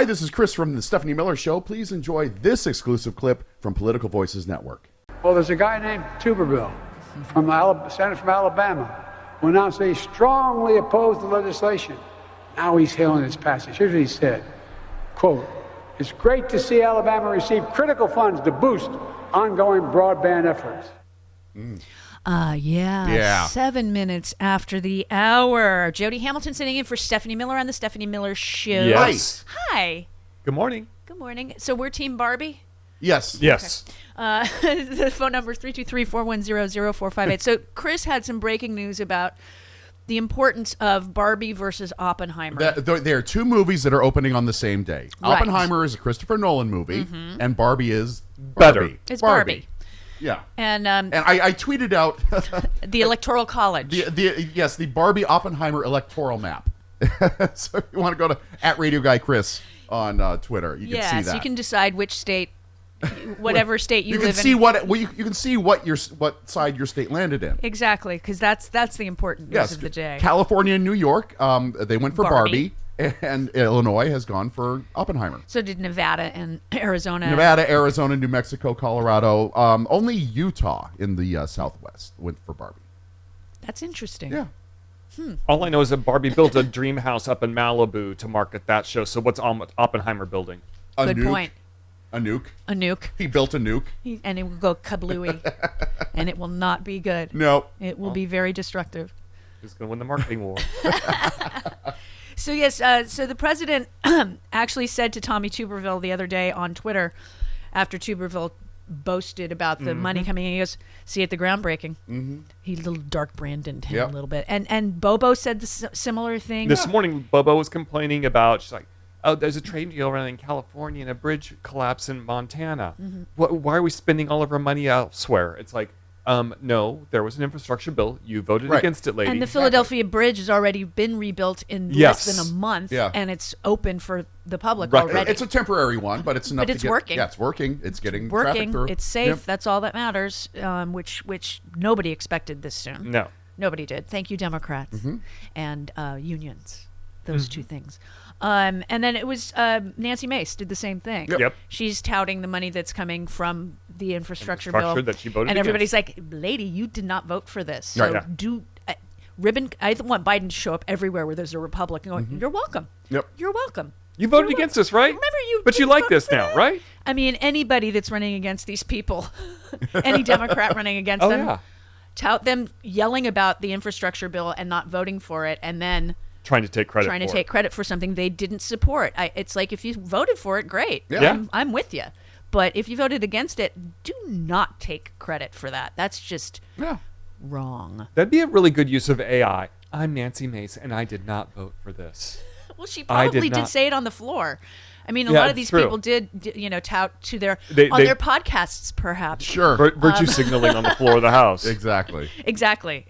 Hi, this is Chris from the Stephanie Miller Show. Please enjoy this exclusive clip from Political Voices Network. Well, there's a guy named Tuberville, senator from Alabama, who announced that he strongly opposed the legislation. Now he's hailing its passage. Here's what he said, quote, "It's great to see Alabama receive critical funds to boost ongoing broadband efforts." Yeah. 7 minutes after the hour. Jody Hamilton sitting in for Stephanie Miller on the Stephanie Miller Show. Yes. Hi. Good morning. Good morning. So we're Team Barbie? Yes. Yes. The phone number is 323-410-0458. So Chris had some breaking news about the importance of Barbie versus Oppenheimer. There are two movies that are opening on the same day. Right. Oppenheimer is a Christopher Nolan movie, and Barbie is Better. Barbie. It's Barbie. Yeah. And I tweeted out the Electoral College. the Barbie Oppenheimer electoral map. So if you want to go to @RadioGuyChris on Twitter, you can see that. So you can decide which state, whatever state you can live see in. you can see what side your state landed in. Exactly, because that's the important news of the day. California and New York, they went for Barbie. Barbie, and Illinois has gone for Oppenheimer. So did Nevada and Arizona. Nevada, Arizona, New Mexico, Colorado. Only Utah in the Southwest went for Barbie. That's interesting. Yeah. All I know is that Barbie built a dream house up in Malibu to market that show. So what's Oppenheimer building? Good point. A nuke. A nuke. He built a nuke. And it will go kablooey. And it will not be good. No. It will be very destructive. Who's going to win the marketing war? So yes, so the president actually said to Tommy Tuberville the other day on Twitter, after Tuberville boasted about the money coming in, he goes, "See you at the groundbreaking." He little dark Brandoned him a little bit, and Bobo said the similar thing. This morning, Bobo was complaining about, she's like, "Oh, there's a trade deal running in California and a bridge collapse in Montana. Why are we spending all of our money elsewhere?" It's like, no, there was an infrastructure bill. You voted against it, lady. And the Philadelphia Bridge has already been rebuilt in less than a month, and it's open for the public already. It's a temporary one, but it's enough. But it's working. Yeah, it's working. It's getting working. traffic through. It's safe. Yep. That's all that matters. Which nobody expected this soon. No, nobody did. Thank you, Democrats and unions. Those two things. And then it was Nancy Mace did the same thing. Yep. She's touting the money that's coming from the infrastructure bill that she voted and everybody's against. like, "Lady, you did not vote for this." So Right. Yeah. do ribbon. I want Biden to show up everywhere where there's a Republican going, "You're welcome. Yep. You're welcome. you voted against us, right? Remember you, but you didn't like vote this for now, that?" right? I mean, anybody that's running against these people, any Democrat running against them, tout them yelling about the infrastructure bill and not voting for it, and then trying to take credit for something they didn't support. It's like, if you voted for it, great. Yeah. I'm with you. But if you voted against it, do not take credit for that. That's just wrong. That'd be a really good use of AI. I'm Nancy Mace, and I did not vote for this. Well, she probably did say it on the floor. I mean, a lot of these people did, tout to their their podcasts, perhaps. Sure. Virtue signaling on the floor of the House. Exactly. Exactly.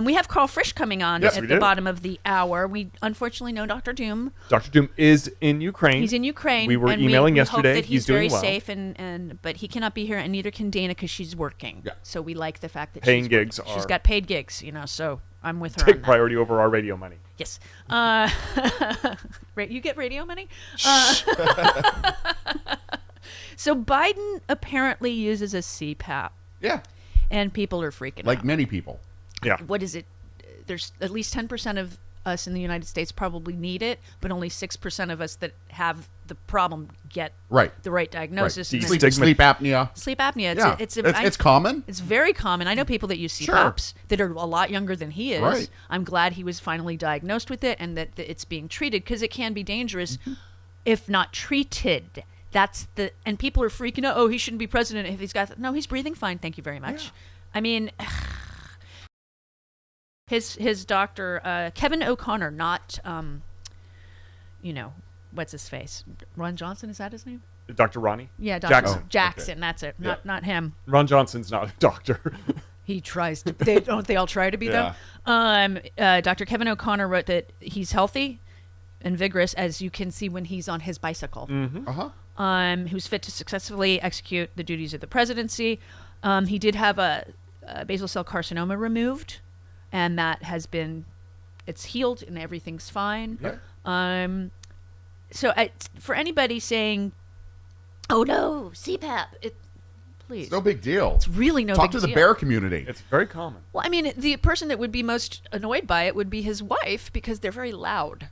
We have Carl Frisch coming on at the bottom of the hour. We unfortunately know Dr. Doom. Dr. Doom is in Ukraine. He's in Ukraine. We were emailing yesterday. Hope that he's doing very well. safe, but he cannot be here, and neither can Dana because she's working. Yeah. So we like the fact that paying gigs she's are got paid gigs, so I'm with her. Take on that. priority over our radio money. Yes. You get radio money? So Biden apparently uses a CPAP. Yeah. And people are freaking out. Like many people. Yeah. What is it? There's at least 10% of us in the United States probably need it, but only 6% of us that have the problem get the right diagnosis. Right. And Sleep apnea. Sleep apnea. It's common. It's very common. I know people that use CPAPs that are a lot younger than he is. Right. I'm glad he was finally diagnosed with it and that it's being treated, because it can be dangerous if not treated. And people are freaking out. Oh, he shouldn't be president if he's got. No, he's breathing fine. Thank you very much. Yeah. I mean, his doctor, Kevin O'Connor, not, what's his face? Ron Johnson, is that his name? Dr. Ronnie? Yeah, Dr. Jackson. Okay. That's it. Not him. Ron Johnson's not a doctor. He tries to. Don't they all try to be though? Dr. Kevin O'Connor wrote that he's healthy and vigorous, as you can see when he's on his bicycle. He was fit to successfully execute the duties of the presidency. He did have a basal cell carcinoma removed, and that has been, it's healed and everything's fine. Yeah. for anybody saying, "Oh no, CPAP," please, It's no big deal. it's really no Talk big to the deal. bear community. It's very common. Well, I mean, the person that would be most annoyed by it would be his wife because they're very loud.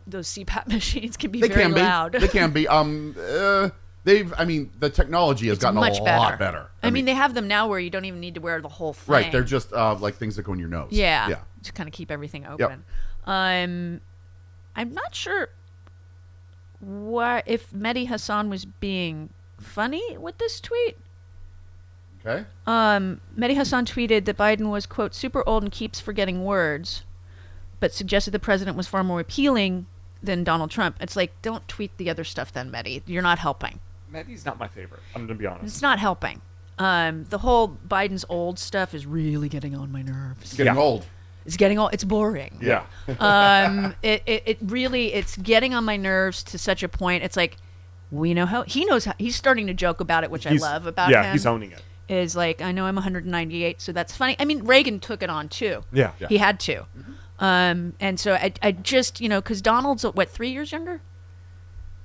Those CPAP machines can be They very can be. loud. They can be. The technology has gotten much a lot better. I mean, they have them now where you don't even need to wear the whole thing. right. They're just like things that go in your nose. Yeah. Yeah. To kind of keep everything open. I'm not sure if Mehdi Hassan was being funny with this tweet. Okay. Mehdi Hassan tweeted that Biden was, quote, super old and keeps forgetting words, but suggested the president was far more appealing than Donald Trump. It's like, don't tweet the other stuff then, Mehdi. You're not helping. Mehdi's not my favorite. I'm going to be honest. It's not helping. The whole Biden's old stuff is really getting on my nerves. Getting old. It's getting old. It's boring. Yeah. It really, it's getting on my nerves to such a point. It's like, we know how, he knows how, he's starting to joke about it, which I love about him. Yeah, he's owning it. Is like, I know I'm 198, so that's funny. I mean, Reagan took it on too. Yeah. He had to. And so I just, because Donald's, what, 3 years younger?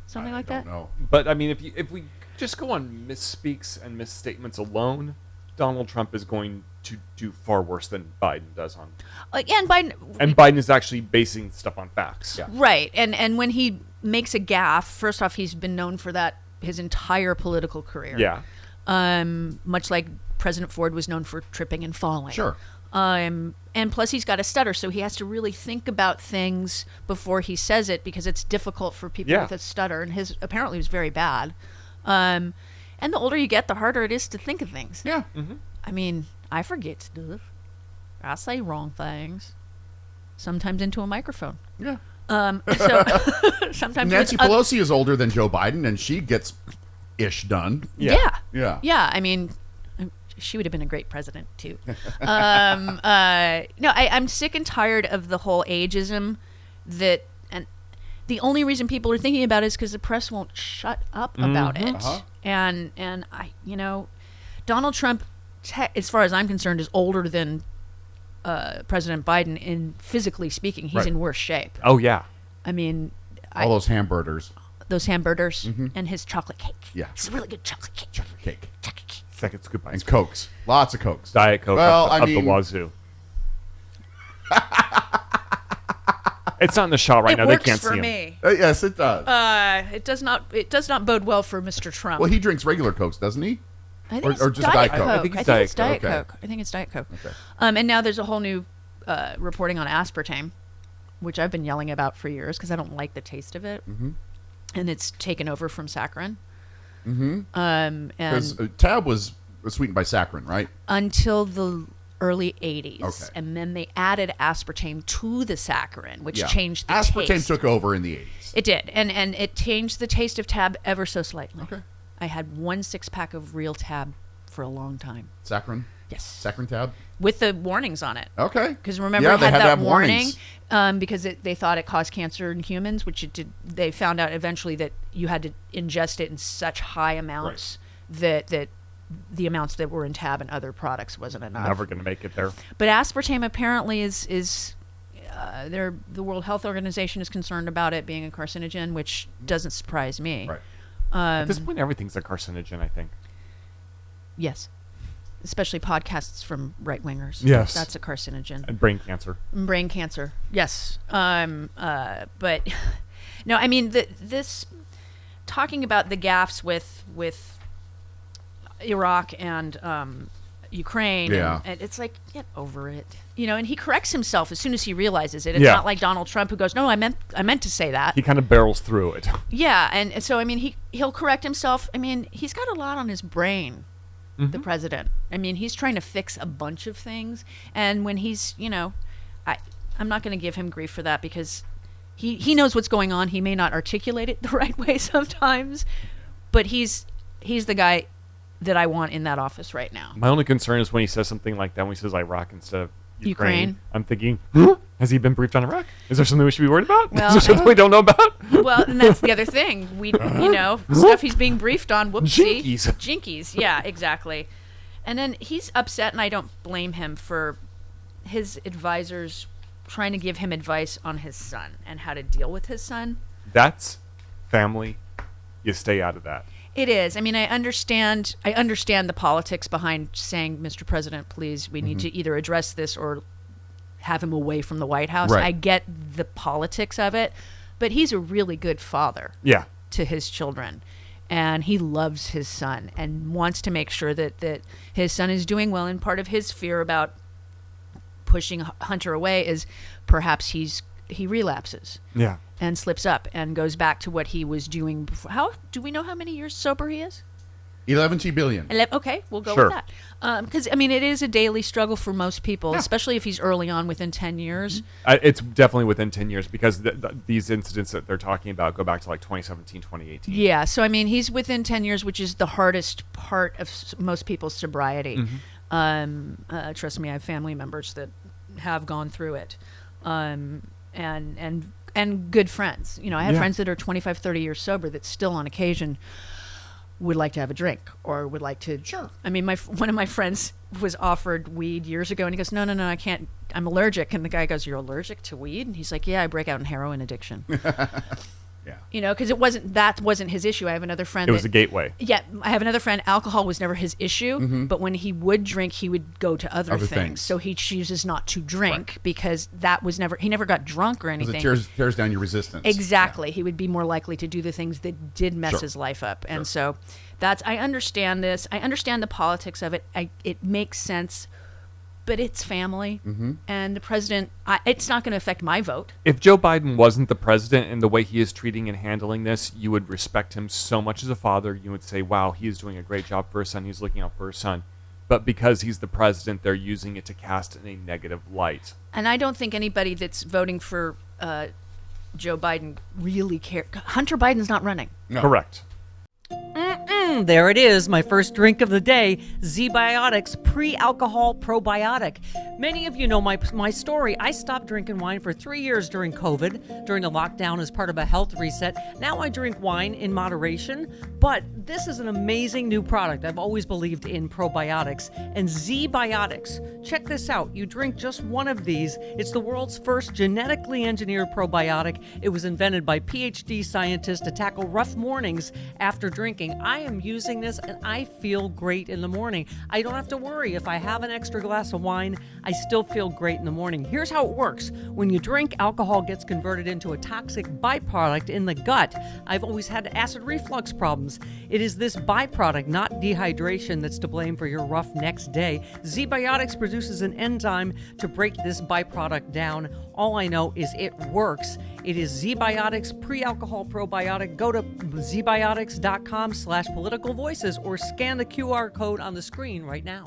Something like that? No. But I mean, if we just go on misspeaks and misstatements alone, Donald Trump is going to do far worse than Biden does on. And Biden. And Biden is actually basing stuff on facts. Yeah. Right. And when he makes a gaffe, first off, he's been known for that his entire political career. Yeah. Much like President Ford was known for tripping and falling. Sure. And plus he's got a stutter, so he has to really think about things before he says it because it's difficult for people with a stutter, and his apparently was very bad. And the older you get, the harder it is to think of things. Yeah. Mm-hmm. I mean, I forget stuff. I say wrong things. Sometimes into a microphone. Yeah. So sometimes Nancy Pelosi is older than Joe Biden, and she gets ish done. Yeah. Yeah. I mean, she would have been a great president too. I'm sick and tired of the whole ageism and the only reason people are thinking about it is because the press won't shut up about it. Uh-huh. And I, Donald Trump, as far as I'm concerned, is older than President Biden in physically speaking. He's in worse shape. Oh yeah. I mean, All those hamburgers. those hamburgers and his chocolate cake. Yeah. It's a really good chocolate cake. Chocolate cake. Chocolate cake. Second scoop And Cokes. Lots of Cokes. Diet Coke Well, up the wazoo. It's not in the shot right It now. They works can't for see him. me. Yes, it does. It does not bode well for Mr. Trump. Well, he drinks regular Cokes, doesn't he? I think or it's just Diet Diet Coke? Coke. I think it's Diet Diet Coke. Coke. I think it's Diet Coke. Okay. And now there's a whole new reporting on aspartame, which I've been yelling about for years because I don't like the taste of it. Mm-hmm. And it's taken over from saccharin. Mm-hmm. Because And Tab was sweetened by saccharin, right? until the early 80s. Okay. And then they added aspartame to the saccharin, which Yeah. changed the Aspartame taste. took over in the 80s. It did. And it changed the taste of Tab ever so slightly. Okay. I had 1 6-pack of real Tab for a long time. Saccharin? Yes. Saccharin Tab? With the warnings on it. Okay. Because remember, Yeah, it they had had to that have warning warnings. because they thought it caused cancer in humans, which it did. They found out eventually that you had to ingest it in such high amounts that the amounts that were in Tab and other products wasn't enough. Never going to make it there. But aspartame apparently is the World Health Organization is concerned about it being a carcinogen, which doesn't surprise me. Right. At this point, everything's a carcinogen, I think. Yes. Especially podcasts from right wingers. Yes. That's a carcinogen. And brain cancer. Brain cancer. Yes. But no, I mean this talking about the gaffes with Iraq and Ukraine. Yeah. And it's like, get over it. And he corrects himself as soon as he realizes it. It's Yeah. not like Donald Trump who goes, "No, I meant to say that." He kind of barrels through it. Yeah, and so I mean he'll correct himself. I mean, he's got a lot on his brain. The president. I mean, he's trying to fix a bunch of things, and when he's, I'm not going to give him grief for that because he knows what's going on. He may not articulate it the right way sometimes, but he's the guy that I want in that office right now. My only concern is when he says something like that, when he says Iraq instead of Ukraine. I'm thinking, has he been briefed on Iraq? Is there something we should be worried about? Well, Is there something we don't know about? Well, and that's the other thing. Stuff he's being briefed on. Whoopsie. Jinkies. Jinkies. Yeah, exactly. And then he's upset, and I don't blame him for his advisors trying to give him advice on his son and how to deal with his son. That's family, you stay out of that. It is. I mean, I understand the politics behind saying, Mr. President, please, we need to either address this or have him away from the White House. Right. I get the politics of it, but he's a really good father Yeah. to his children. And he loves his son and wants to make sure that his son is doing well. And part of his fear about pushing Hunter away is perhaps he relapses. Yeah. And slips up and goes back to what he was doing before. How do we know how many years sober he is? 11 billion. Okay, we'll go Sure. with that. Because, I mean, it is a daily struggle for most people, especially if he's early on within 10 years. It's definitely within 10 years because these incidents that they're talking about go back to like 2017, 2018. Yeah, so, I mean, he's within 10 years, which is the hardest part of most people's sobriety. Trust me, I have family members that have gone through it. And good friends. You know, I have friends that are 25, 30 years sober that still on occasion would like to have a drink or would like to. Sure. I mean, one of my friends was offered weed years ago and he goes, no, I can't. I'm allergic. And the guy goes, you're allergic to weed? And he's like, yeah, I break out in heroin addiction. Yeah. You know, because that wasn't his issue. I have another friend. It was a gateway. Yeah, I have another friend. Alcohol was never his issue, but when he would drink, he would go to other things. So he chooses not to drink because that was he never got drunk or anything. Because it tears down your resistance. Exactly. Yeah. He would be more likely to do the things that did mess his life up. And so I understand this. I understand the politics of it. It makes sense. But it's family, and the president, it's not going to affect my vote. If Joe Biden wasn't the president and the way he is treating and handling this, you would respect him so much as a father. You would say, wow, he is doing a great job for his son. He's looking out for his son. But because he's the president, they're using it to cast in a negative light. And I don't think anybody that's voting for Joe Biden really cares. Hunter Biden's not running. No. Correct. There it is, my first drink of the day, Z-Biotics Pre-Alcohol Probiotic. Many of you know my story. I stopped drinking wine for 3 years during COVID, during the lockdown as part of a health reset. Now I drink wine in moderation, but this is an amazing new product. I've always believed in probiotics. And Z-Biotics, check this out. You drink just one of these. It's the world's first genetically engineered probiotic. It was invented by PhD scientists to tackle rough mornings after drinking. I am using this and I feel great in the morning. I don't have to worry if I have an extra glass of wine, I still feel great in the morning. Here's how it works. When you drink, alcohol gets converted into a toxic byproduct in the gut. I've always had acid reflux problems. It is this byproduct, not dehydration, that's to blame for your rough next day. Z-Biotics produces an enzyme to break this byproduct down. All I know is it works. It is Z-Biotics Pre-Alcohol Probiotic. Go to zbiotics.com/politicalvoices or scan the QR code on the screen right now.